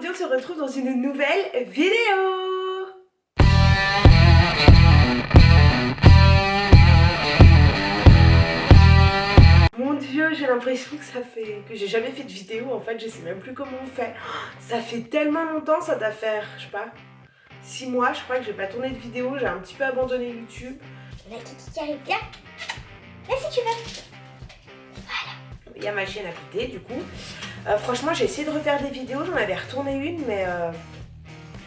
aujourd'hui on se retrouve dans une nouvelle vidéo. Mon dieu, j'ai l'impression que j'ai jamais fait de vidéo en fait, je sais même plus comment on fait. Ça fait tellement longtemps, ça doit faire, je sais pas, 6 mois je crois que j'ai pas tourné de vidéo, j'ai un petit peu abandonné YouTube. La Kiki qui arrive bien. Là si tu veux. Il y a ma chaîne à côté du coup. Franchement j'ai essayé de refaire des vidéos, j'en avais retourné une mais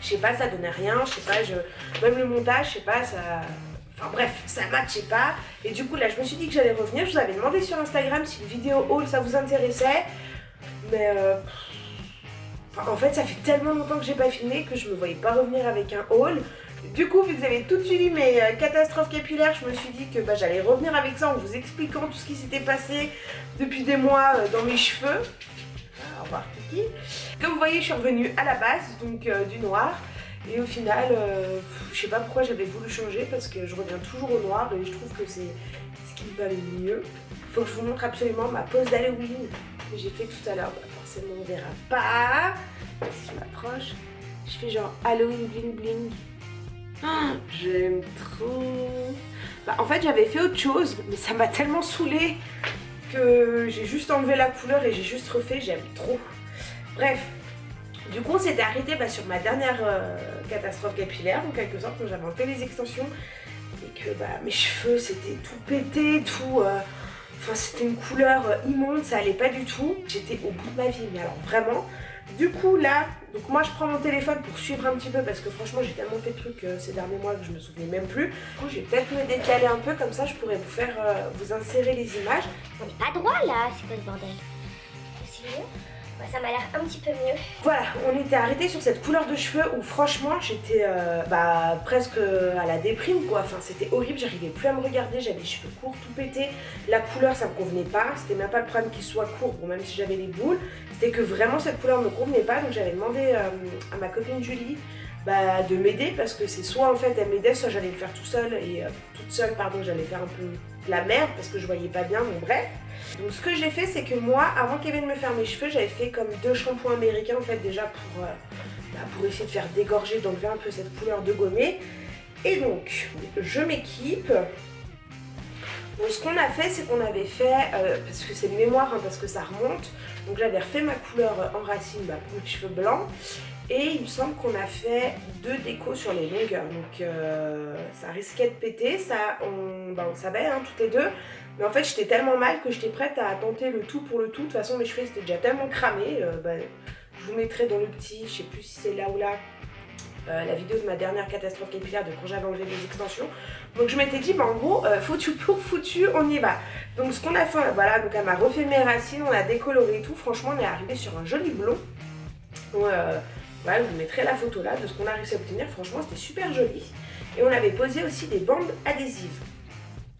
je sais pas, ça donnait rien, je sais pas, même le montage, je sais pas, ça... Enfin bref, ça matchait pas. Et du coup là je me suis dit que j'allais revenir, je vous avais demandé sur Instagram si une vidéo haul ça vous intéressait. Mais en fait ça fait tellement longtemps que j'ai pas filmé que je me voyais pas revenir avec un haul. Du coup, vu que vous avez tout suivi mes catastrophes capillaires, je me suis dit que j'allais revenir avec ça en vous expliquant tout ce qui s'était passé depuis des mois dans mes cheveux. Au revoir Kiki. Comme vous voyez, je suis revenue à la base, donc du noir. Et au final, je sais pas pourquoi j'avais voulu changer parce que je reviens toujours au noir et je trouve que c'est ce qui me va le mieux. Faut que je vous montre absolument ma pose d'Halloween que j'ai fait tout à l'heure. Forcément, on verra pas. Si je m'approche, je fais genre Halloween bling bling. Oh, j'aime trop. En fait j'avais fait autre chose mais ça m'a tellement saoulée que j'ai juste enlevé la couleur et j'ai juste refait, j'aime trop. Bref, du coup on s'était arrêté sur ma dernière catastrophe capillaire en quelque sorte quand j'avais enlevé les extensions et que mes cheveux c'était tout pété, tout... Enfin c'était une couleur immonde, ça allait pas du tout. J'étais au bout de ma vie, mais alors vraiment. Du coup là, donc moi je prends mon téléphone pour suivre un petit peu parce que franchement j'ai tellement fait de trucs ces derniers mois que je me souvenais même plus. Du coup je vais peut-être me décaler un peu comme ça je pourrais vous faire, vous insérer les images. On n'est pas droit là, c'est quoi ce bordel? C'est mieux? Ouais, ça m'a l'air un petit peu mieux. Voilà, on était arrêté sur cette couleur de cheveux où franchement j'étais presque à la déprime quoi. Enfin c'était horrible, j'arrivais plus à me regarder, j'avais les cheveux courts, tout pété. La couleur ça me convenait pas, c'était même pas le problème qu'il soit court, bon même si j'avais les boules. C'était que vraiment cette couleur me convenait pas, donc j'avais demandé à ma copine Julie de m'aider parce que c'est soit en fait elle m'aidait, soit j'allais le faire tout seul et toute seule pardon, j'allais faire un peu de la merde parce que je voyais pas bien, donc bref. Donc ce que j'ai fait c'est que moi avant qu'elle vienne me faire mes cheveux j'avais fait comme 2 shampoings américains en fait déjà pour essayer de faire dégorger, d'enlever un peu cette couleur de gommée. Et donc je m'équipe. Donc ce qu'on a fait c'est qu'on avait fait, parce que c'est de mémoire parce que ça remonte, donc j'avais refait ma couleur en racine pour mes cheveux blancs. Et il me semble qu'on a fait 2 décos sur les longueurs, donc ça risquait de péter, on savait toutes les deux. Mais en fait j'étais tellement mal que j'étais prête à tenter le tout pour le tout. De toute façon mes cheveux étaient déjà tellement cramés, je vous mettrai dans le petit, je sais plus si c'est là ou là, la vidéo de ma dernière catastrophe capillaire de quand j'avais enlevé les extensions. Donc je m'étais dit en gros foutu pour foutu, on y va. Donc ce qu'on a fait, voilà, donc elle m'a refait mes racines, on a décoloré et tout, franchement on est arrivé sur un joli blond. Donc, voilà, je vous mettrai la photo là de ce qu'on a réussi à obtenir, franchement c'était super joli. Et on avait posé aussi des bandes adhésives,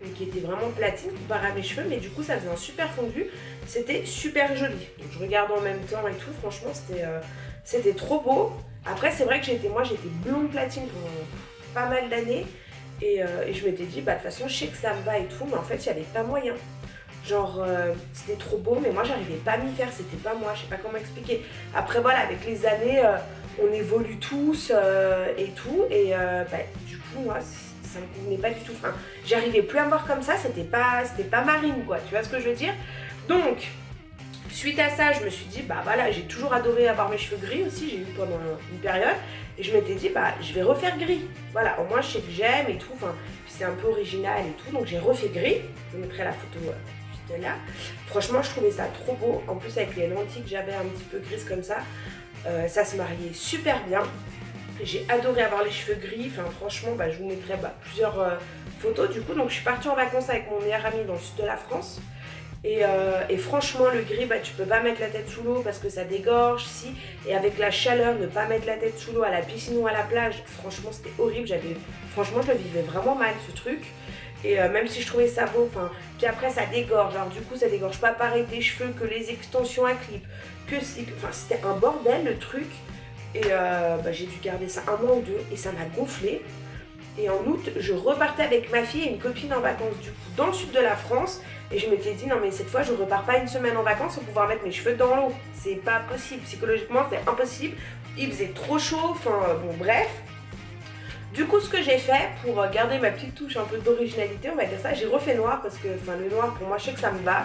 donc, qui étaient vraiment platines comparé à mes cheveux, mais du coup ça faisait un super fondu, c'était super joli. Donc je regarde en même temps et tout, franchement c'était trop beau. Après c'est vrai que j'étais blonde platine pendant pas mal d'années, et je m'étais dit de toute façon je sais que ça me va et tout, mais en fait il n'y avait pas moyen. Genre c'était trop beau mais moi j'arrivais pas à m'y faire, c'était pas moi, je sais pas comment expliquer. Après voilà, avec les années on évolue tous et tout, et du coup moi ça me convenait pas du tout, enfin j'arrivais plus à me voir comme ça, c'était pas marine quoi, tu vois ce que je veux dire. Donc suite à ça je me suis dit voilà, j'ai toujours adoré avoir mes cheveux gris aussi, j'ai eu pendant une période, et je m'étais dit je vais refaire gris, voilà, au moins je sais que j'aime et tout, enfin c'est un peu original et tout, donc j'ai refait gris, je vous mettrai la photo juste là. Franchement je trouvais ça trop beau, en plus avec les lentilles que j'avais un petit peu grises comme ça, ça se mariait super bien. J'ai adoré avoir les cheveux gris, enfin franchement je vous mettrai plusieurs photos du coup. Donc je suis partie en vacances avec mon meilleur ami dans le sud de la France. Et franchement le gris tu peux pas mettre la tête sous l'eau parce que ça dégorge, si, et avec la chaleur ne pas mettre la tête sous l'eau à la piscine ou à la plage, franchement c'était horrible, franchement je le vivais vraiment mal ce truc. Et même si je trouvais ça beau, puis après ça dégorge, alors du coup ça dégorge pas pareil tes cheveux que les extensions à clip, c'était un bordel le truc. Et j'ai dû garder ça 1 mois ou 2 et ça m'a gonflé. Et en août je repartais avec ma fille et une copine en vacances du coup dans le sud de la France. Et je m'étais dit, non mais cette fois je repars pas une semaine en vacances pour pouvoir mettre mes cheveux dans l'eau. C'est pas possible, psychologiquement c'était impossible. Il faisait trop chaud, enfin bon bref. Du coup, ce que j'ai fait pour garder ma petite touche un peu d'originalité, on va dire ça, j'ai refait noir parce que le noir pour moi, je sais que ça me va.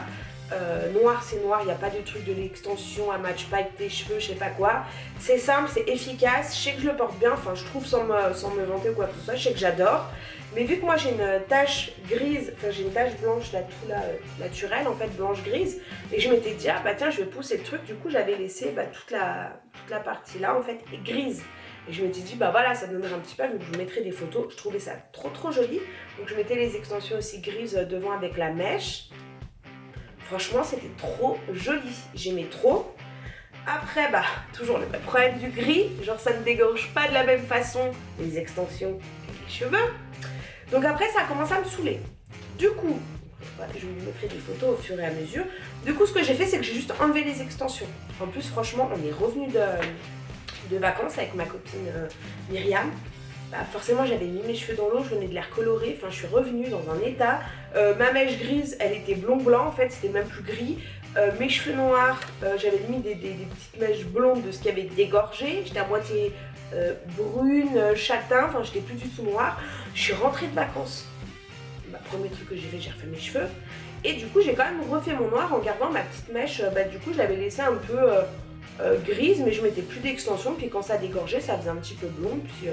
Noir, c'est noir, il n'y a pas de truc de l'extension à match pas avec tes cheveux, je sais pas quoi. C'est simple, c'est efficace, je sais que je le porte bien, enfin je trouve sans me vanter ou quoi que ce soit, je sais que j'adore. Mais vu que moi j'ai une tache grise, enfin j'ai une tache blanche là, tout là, naturelle en fait, blanche-grise, et je m'étais dit, ah bah tiens, je vais pousser le truc, du coup j'avais laissé toute la partie là en fait, est grise. Et je m'étais dit, bah voilà, ça donnerait un petit peu, donc je vous mettrai des photos. Je trouvais ça trop joli. Donc je mettais les extensions aussi grises devant avec la mèche. Franchement, c'était trop joli. J'aimais trop. Après, bah, toujours le même problème du gris. Genre, ça ne dégorge pas de la même façon les extensions que les cheveux. Donc après, ça a commencé à me saouler. Du coup, voilà, je vous mettrai des photos au fur et à mesure. Du coup, ce que j'ai fait, c'est que j'ai juste enlevé les extensions. En plus, franchement, on est revenu de vacances avec ma copine Myriam. Bah, forcément j'avais mis mes cheveux dans l'eau, je venais de les recolorer, enfin je suis revenue dans un état. Ma mèche grise elle était blond-blanc en fait, c'était même plus gris. Mes cheveux noirs, j'avais mis des petites mèches blondes de ce qui avait dégorgé. J'étais à moitié brune, châtain, enfin j'étais plus du tout noire. Je suis rentrée de vacances. Bah, premier truc que j'ai fait, j'ai refait mes cheveux. Et du coup j'ai quand même refait mon noir en gardant ma petite mèche, du coup je l'avais laissée un peu grise, mais je mettais plus d'extension, puis quand ça dégorgeait ça faisait un petit peu blond, puis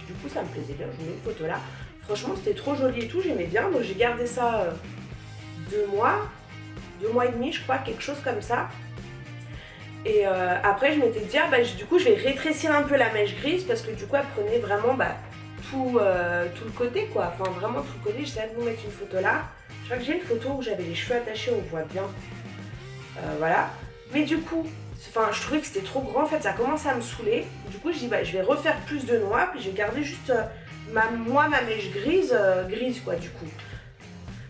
du coup ça me plaisait bien. Je vous mets une photo là, franchement c'était trop joli et tout, j'aimais bien, donc j'ai gardé ça 2 mois et demi je crois, quelque chose comme ça. Et après je m'étais dit, du coup je vais rétrécir un peu la mèche grise, parce que du coup elle prenait vraiment tout le côté quoi, enfin vraiment tout le côté. J'essaie de vous mettre une photo là, je crois que j'ai une photo où j'avais les cheveux attachés, on voit bien, voilà. Mais du coup, je trouvais que c'était trop grand, en fait, ça commençait à me saouler. Du coup, je dis, je vais refaire plus de noix, puis je vais garder juste ma mèche grise quoi, du coup.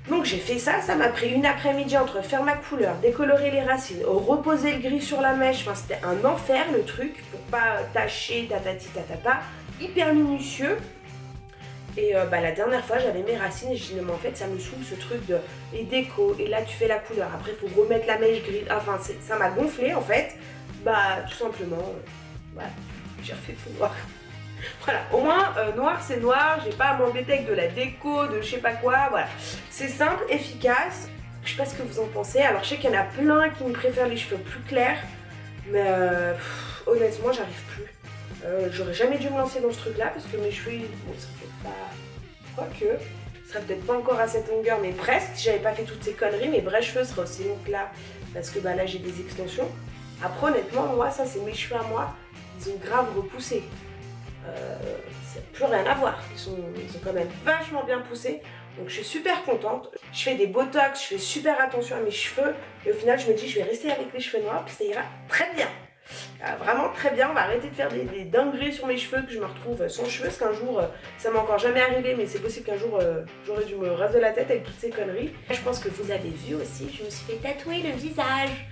Donc j'ai fait ça, ça m'a pris une après-midi entre faire ma couleur, décolorer les racines, reposer le gris sur la mèche. Enfin, c'était un enfer le truc, pour pas tacher, tatati tatata, hyper minutieux. Et la dernière fois, j'avais mes racines et je dis, non mais en fait, ça me saoule ce truc de les décos, et là tu fais la couleur, après il faut remettre la mèche grise, enfin ça m'a gonflé en fait. Tout simplement, voilà, j'ai refait tout noir. Voilà, au moins noir c'est noir, j'ai pas à m'embêter avec de la déco, de je sais pas quoi, voilà. C'est simple, efficace, je sais pas ce que vous en pensez. Alors je sais qu'il y en a plein qui me préfèrent les cheveux plus clairs, mais honnêtement j'arrive plus. J'aurais jamais dû me lancer dans ce truc là parce que mes cheveux, bon, ça peut pas, quoique, ce serait peut-être pas encore à cette longueur, mais presque, si j'avais pas fait toutes ces conneries, mes vrais cheveux seraient aussi longs que là, parce que là j'ai des extensions. Après honnêtement, moi ça c'est mes cheveux à moi, ils ont grave repoussé. Ça n'a plus rien à voir, ils sont quand même vachement bien poussés, donc je suis super contente. Je fais des botox, je fais super attention à mes cheveux, et au final je me dis je vais rester avec les cheveux noirs, puis ça ira très bien. Vraiment très bien, on va arrêter de faire des dingueries sur mes cheveux, que je me retrouve sans cheveux, parce qu'un jour, ça m'est encore jamais arrivé, mais c'est possible qu'un jour j'aurais dû me raser la tête avec toutes ces conneries. Je pense que vous avez vu aussi, je me suis fait tatouer le visage.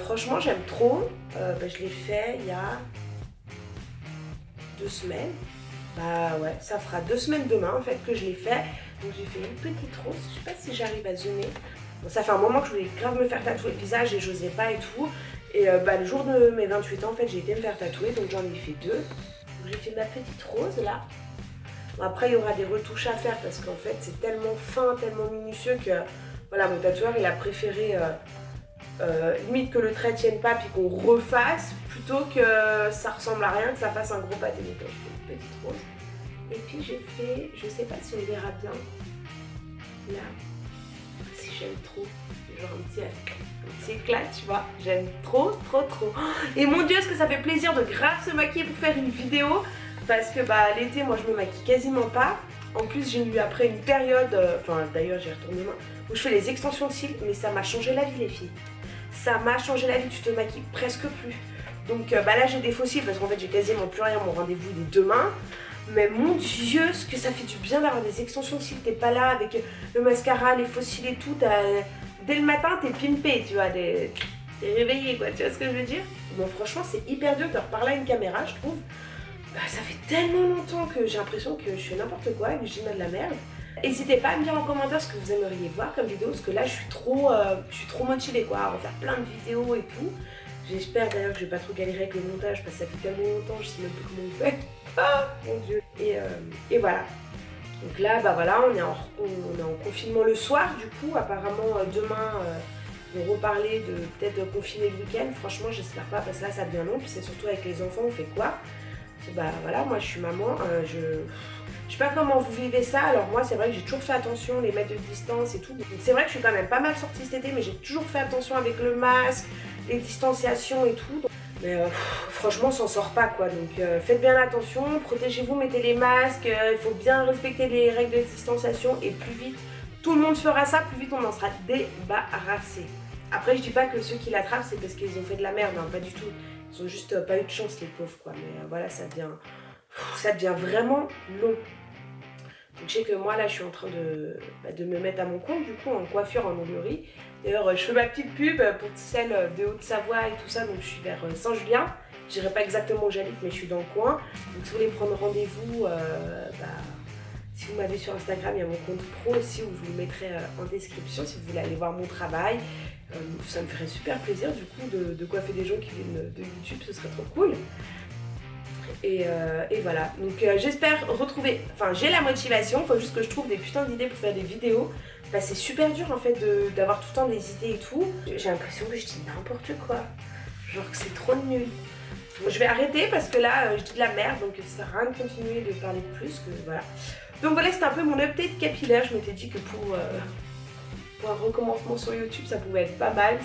Franchement j'aime trop, je l'ai fait il y a 2 semaines. Ouais, ça fera 2 semaines demain en fait que je l'ai fait. Donc j'ai fait une petite rose, je sais pas si j'arrive à zoomer. Bon, ça fait un moment que je voulais grave me faire tatouer le visage et j'osais pas et tout. Et le jour de mes 28 ans en fait j'ai été me faire tatouer, donc j'en ai fait 2. Donc j'ai fait ma petite rose là. Bon, après il y aura des retouches à faire parce qu'en fait c'est tellement fin, tellement minutieux que voilà, mon tatoueur il a préféré limite que le trait tienne pas puis qu'on refasse plutôt que ça ressemble à rien, que ça fasse un gros pâté. Donc je fais une petite rose. Et puis j'ai fait, je sais pas si on verra bien, là, si j'aime trop, genre un petit éclat, tu vois, j'aime trop. Et mon dieu, est-ce que ça fait plaisir de grave se maquiller pour faire une vidéo, parce que l'été moi je me maquille quasiment pas. En plus j'ai eu après une période, d'ailleurs j'ai retourné main, où je fais les extensions de cils, mais ça m'a changé la vie les filles. Ça m'a changé la vie, tu te maquilles presque plus. Donc là j'ai des faux cils parce qu'en fait j'ai quasiment plus rien, mon rendez-vous il est demain. Mais mon dieu, ce que ça fait du bien d'avoir des extensions de cils, t'es pas là avec le mascara, les faux cils et tout, dès le matin t'es pimpé, tu vois, t'es réveillé quoi, tu vois ce que je veux dire? Bon franchement c'est hyper dur de reparler à une caméra je trouve. Ça fait tellement longtemps que j'ai l'impression que je fais n'importe quoi et que je dis mal de la merde. N'hésitez pas à me dire en commentaire ce que vous aimeriez voir comme vidéo, parce que là je suis trop motivée quoi, à refaire plein de vidéos et tout. J'espère d'ailleurs que je vais pas trop galérer avec le montage parce que ça fait tellement longtemps, je sais même plus comment on fait. Ah mon dieu. Et voilà. Donc là bah voilà, on est en confinement le soir du coup, apparemment demain on va reparler de peut-être confiner le week-end. Franchement j'espère pas parce que là ça devient long, puis c'est surtout avec les enfants on fait quoi? Bah voilà, moi je suis maman, je sais pas comment vous vivez ça, alors moi c'est vrai que j'ai toujours fait attention, les mètres de distance et tout. Donc c'est vrai que je suis quand même pas mal sortie cet été, mais j'ai toujours fait attention avec le masque, les distanciations et tout. Mais franchement on s'en sort pas quoi, donc faites bien attention, protégez-vous, mettez les masques, il faut bien respecter les règles de distanciation et plus vite tout le monde fera ça, plus vite on en sera débarrassé. Après je dis pas que ceux qui l'attrapent c'est parce qu'ils ont fait de la merde, hein, pas du tout. Ils ont juste pas eu de chance les pauvres quoi, mais voilà ça devient vraiment long. Donc je sais que moi là je suis en train de me mettre à mon compte du coup en coiffure, en onglerie. D'ailleurs je fais ma petite pub pour celle de Haute-Savoie et tout ça, donc je suis vers Saint-Julien. Je dirais pas exactement où j'habite mais je suis dans le coin. Donc si vous voulez prendre rendez-vous, si vous m'avez sur Instagram, il y a mon compte pro aussi où je vous le mettrai en description si vous voulez aller voir mon travail. Ça me ferait super plaisir du coup de coiffer des gens qui viennent de YouTube, ce serait trop cool. Et voilà, donc j'espère retrouver, enfin j'ai la motivation, il faut juste que je trouve des putains d'idées pour faire des vidéos. Bah, c'est super dur en fait d'avoir tout le temps des idées et tout. J'ai l'impression que je dis n'importe quoi, genre que c'est trop nul. Bon, je vais arrêter parce que là je dis de la merde, donc ça sert à rien de continuer de parler de plus, que voilà. Donc voilà, c'était un peu mon update capillaire, je m'étais dit que pour un recommencement sur YouTube, ça pouvait être pas mal.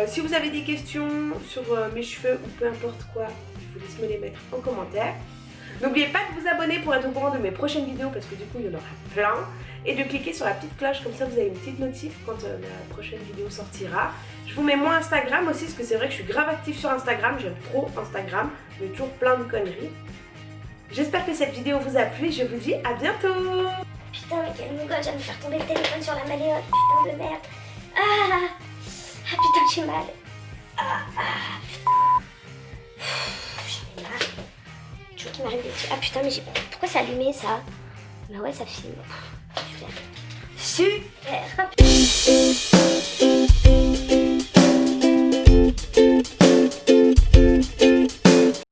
Si vous avez des questions sur mes cheveux ou peu importe quoi, je vous laisse me les mettre en commentaire. N'oubliez pas de vous abonner pour être au courant de mes prochaines vidéos parce que du coup il y en aura plein. Et de cliquer sur la petite cloche, comme ça vous avez une petite notif quand la prochaine vidéo sortira. Je vous mets mon Instagram aussi parce que c'est vrai que je suis grave active sur Instagram, j'aime trop Instagram, je mets toujours plein de conneries. J'espère que cette vidéo vous a plu et je vous dis à bientôt. Putain, mais quel mongol, j'ai me faire tomber le téléphone sur la malléole, putain de merde. Ah putain, j'ai mal. Putain. J'en ai marre. Tu vois qu'il m'arrive des trucs. Ah putain, mais pourquoi c'est allumé ça? Bah ouais, ça filme. Super.